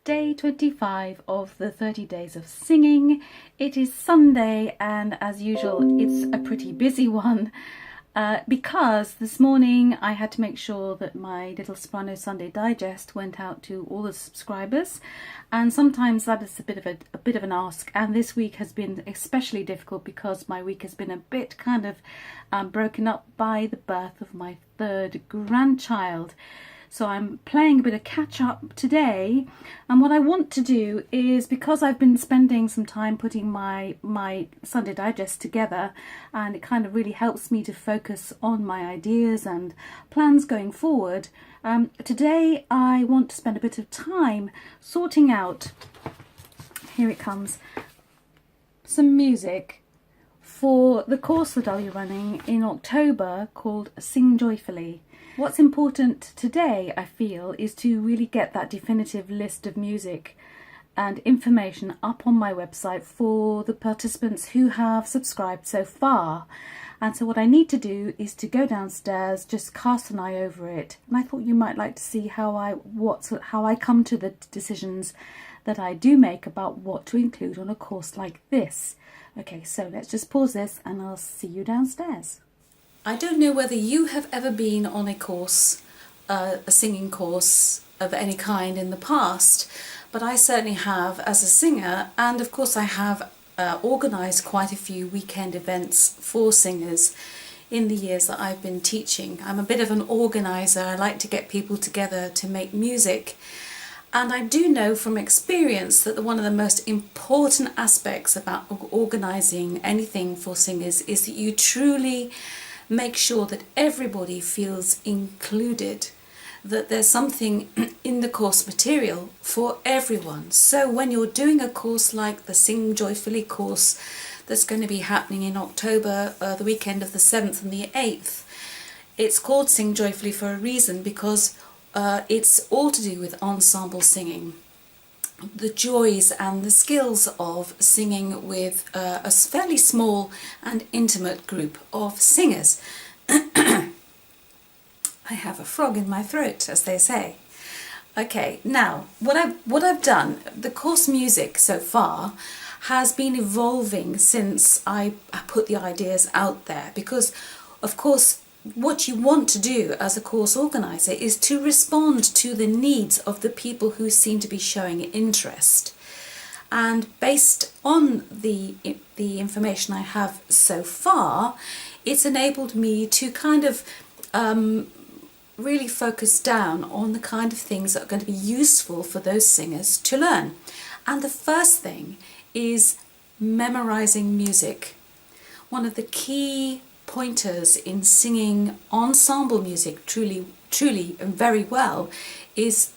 day 25 of the 30 days of singing. It is Sunday, and as usual it's a pretty busy one because this morning I had to make sure that my little Soprano Sunday Digest went out to all the subscribers, and sometimes that is a bit of an ask, and this week has been especially difficult because my week has been a bit kind of broken up by the birth of my third grandchild. So I'm playing a bit of catch up today, and what I want to do is, because I've been spending some time putting my Sunday Digest together, and it kind of really helps me to focus on my ideas and plans going forward, today I want to spend a bit of time sorting out, here it comes, some music for the course that I'll be running in October called Sing Joyfully. What's important today, I feel, is to really get that definitive list of music and information up on my website for the participants who have subscribed so far. And so what I need to do is to go downstairs, just cast an eye over it. And I thought you might like to see how I come to the decisions that I do make about what to include on a course like this. Okay, so let's just pause this and I'll see you downstairs. I don't know whether you have ever been on a course, a singing course of any kind in the past, but I certainly have as a singer, and of course I have organised quite a few weekend events for singers in the years that I've been teaching. I'm a bit of an organiser. I like to get people together to make music, and I do know from experience that one of the most important aspects about organising anything for singers is that you truly make sure that everybody feels included, that there's something in the course material for everyone. So when you're doing a course like the Sing Joyfully course that's going to be happening in October, the weekend of the 7th and the 8th, it's called Sing Joyfully for a reason, because it's all to do with ensemble singing. The joys and the skills of singing with a fairly small and intimate group of singers. I have a frog in my throat, as they say. Okay, now what I've done, the course music so far has been evolving since I put the ideas out there, because of course what you want to do as a course organizer is to respond to the needs of the people who seem to be showing interest. And based on the information I have so far, it's enabled me to kind of really focus down on the kind of things that are going to be useful for those singers to learn. And the first thing is memorizing music. One of the key pointers in singing ensemble music truly and very well is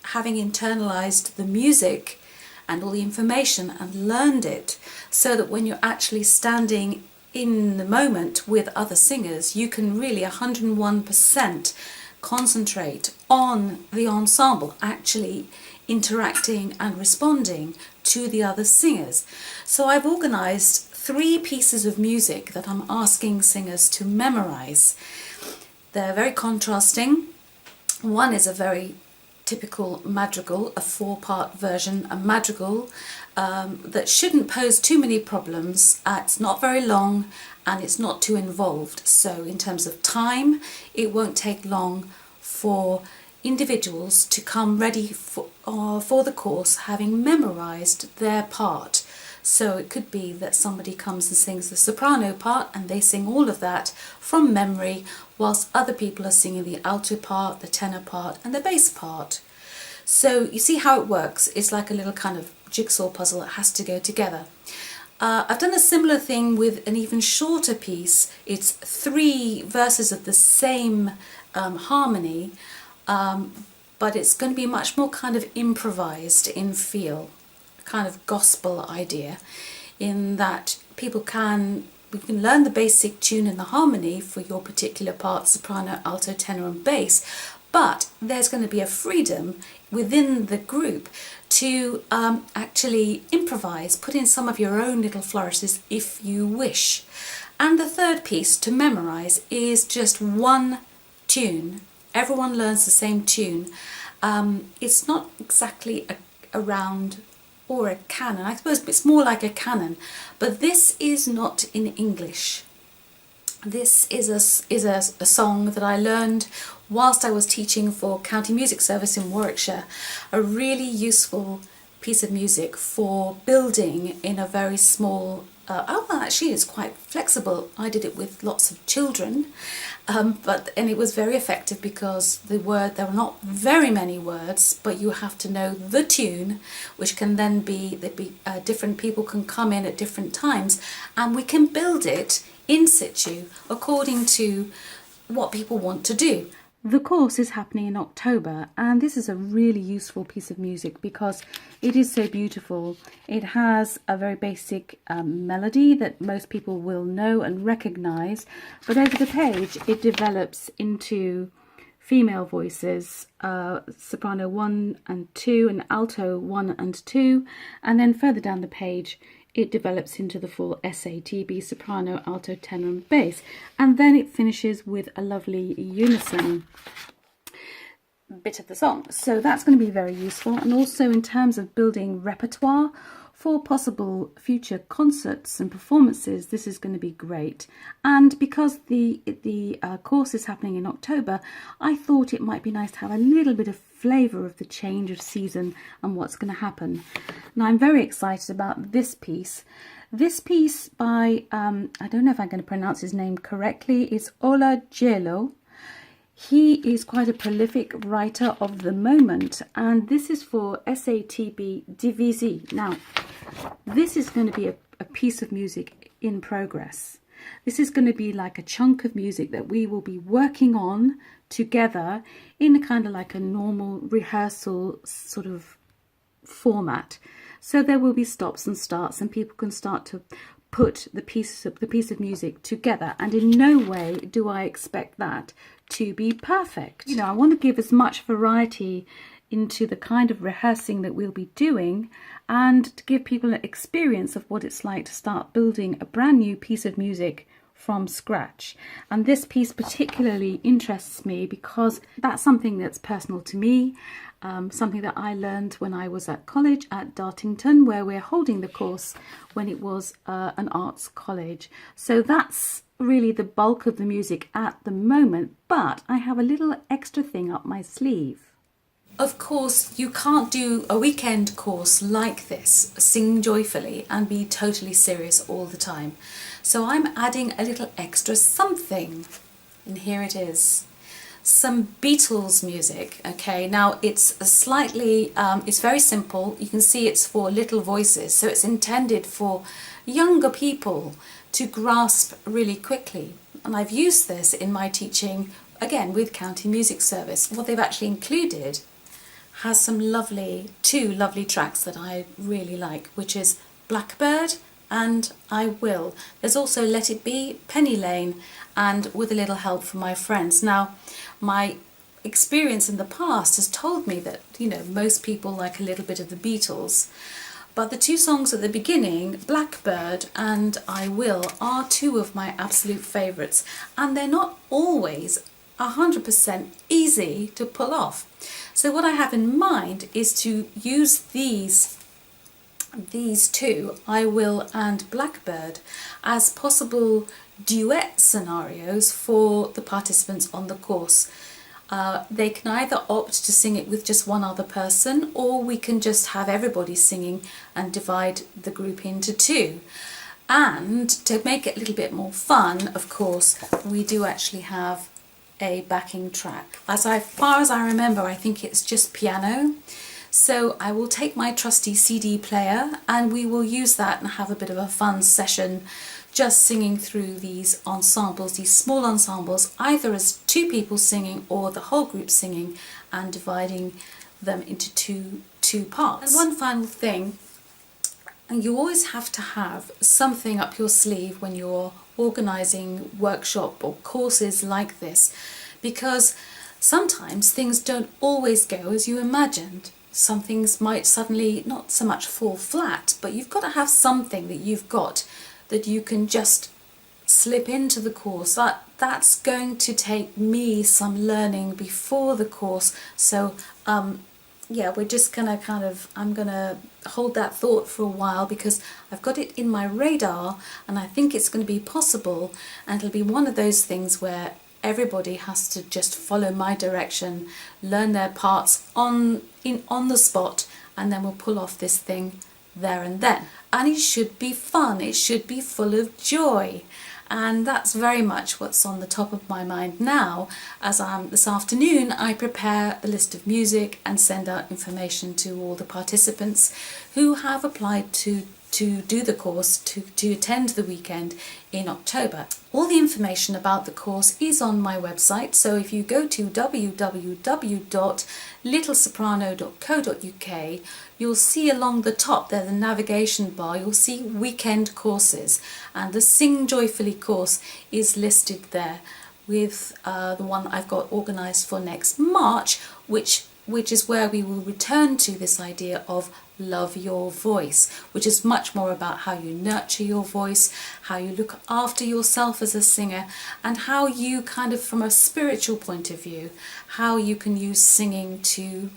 having internalized the music and all the information and learned it, so that when you're actually standing in the moment with other singers, you can really 101% concentrate on the ensemble, actually interacting and responding to the other singers. So I've organized 3 pieces of music that I'm asking singers to memorize. They're very contrasting. One is a very typical madrigal, a 4-part version, a madrigal that shouldn't pose too many problems. It's not very long and it's not too involved. So in terms of time, it won't take long for individuals to come ready for the course having memorized their part. So it could be that somebody comes and sings the soprano part and they sing all of that from memory, whilst other people are singing the alto part, the tenor part and the bass part. So you see how it works. It's like a little kind of jigsaw puzzle that has to go together. I've done a similar thing with an even shorter piece. It's 3 verses of the same harmony, but it's going to be much more kind of improvised in feel. Kind of gospel idea, in that we can learn the basic tune and the harmony for your particular part, soprano, alto, tenor and bass, but there's going to be a freedom within the group to actually improvise, put in some of your own little flourishes if you wish. And the third piece to memorize is just one tune. Everyone learns the same tune. It's not exactly around, or a canon. I suppose it's more like a canon, but this is not in English. This is a song that I learned whilst I was teaching for County Music Service in Warwickshire. A really useful piece of music for building in a very small, well, actually it's quite flexible. I did it with lots of children, and it was very effective because there were not very many words, but you have to know the tune, which can then be different people can come in at different times, and we can build it in situ according to what people want to do. The course is happening in October, and this is a really useful piece of music because it is so beautiful. It has a very basic melody that most people will know and recognise, but over the page it develops into female voices, soprano 1 and 2 and alto 1 and 2, and then further down the page it develops into the full SATB, soprano, alto, tenor and bass, and then it finishes with a lovely unison bit of the song. So that's going to be very useful, and also in terms of building repertoire for possible future concerts and performances, this is going to be great. And because the course is happening in October, I thought it might be nice to have a little bit of flavour of the change of season and what's going to happen. Now I'm very excited about this piece. This piece by, I don't know if I'm going to pronounce his name correctly, it's Ola Gjeilo. He is quite a prolific writer of the moment, and this is for SATB Divisi. Now, this is going to be a piece of music in progress. This is going to be like a chunk of music that we will be working on together in a kind of like a normal rehearsal sort of format. So there will be stops and starts, and people can start to put the piece of music together, and in no way do I expect that to be perfect. You know, I want to give as much variety into the kind of rehearsing that we'll be doing, and to give people an experience of what it's like to start building a brand new piece of music from scratch. And this piece particularly interests me because that's something that's personal to me, something that I learned when I was at college at Dartington, where we're holding the course when it was an arts college. So that's really the bulk of the music at the moment, but I have a little extra thing up my sleeve. Of course, you can't do a weekend course like this, Sing Joyfully, and be totally serious all the time. So I'm adding a little extra something, and here it is. Some Beatles music. Okay, now it's it's very simple. You can see it's for little voices, so it's intended for younger people to grasp really quickly. And I've used this in my teaching, again, with County Music Service. What they've actually included has some two lovely tracks that I really like, which is Blackbird and I Will. There's also Let It Be, Penny Lane, and With a Little Help from My Friends. Now, my experience in the past has told me that, you know, most people like a little bit of the Beatles, but the two songs at the beginning, Blackbird and I Will, are two of my absolute favourites, and they're not always 100% easy to pull off. So what I have in mind is to use these two, I Will and Blackbird, as possible duet scenarios for the participants on the course. They can either opt to sing it with just one other person, or we can just have everybody singing and divide the group into two. And to make it a little bit more fun, of course, we do actually have a backing track. As far as I remember, I think it's just piano. So I will take my trusty CD player and we will use that and have a bit of a fun session, just singing through these ensembles, these small ensembles, either as two people singing or the whole group singing, and dividing them into two parts. And one final thing, and you always have to have something up your sleeve when you're organising workshop or courses like this, because sometimes things don't always go as you imagined. Some things might suddenly not so much fall flat, but you've got to have something that you've got that you can just slip into the course. That's going to take me some learning before the course, so yeah, we're just gonna I'm gonna hold that thought for a while because I've got it in my radar and I think it's going to be possible, and it'll be one of those things where everybody has to just follow my direction, learn their parts on the spot, and then we'll pull off this thing there and then. And it should be fun, it should be full of joy. And that's very much what's on the top of my mind now, as this afternoon I prepare a list of music and send out information to all the participants who have applied to do the course, to attend the weekend in October. All the information about the course is on my website, so if you go to www.littlesoprano.co.uk, you'll see along the top there, the navigation bar, you'll see weekend courses, and the Sing Joyfully course is listed there with the one I've got organised for next March, which is where we will return to this idea of love your voice, which is much more about how you nurture your voice, how you look after yourself as a singer, and how you kind of, from a spiritual point of view, how you can use singing to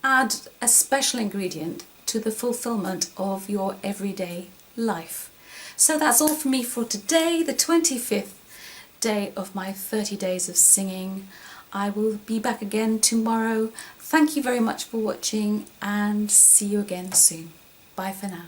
add a special ingredient to the fulfillment of your everyday life. So that's all from me for today, the 25th day of my 30 days of singing. I will be back again tomorrow. Thank you very much for watching and see you again soon. Bye for now.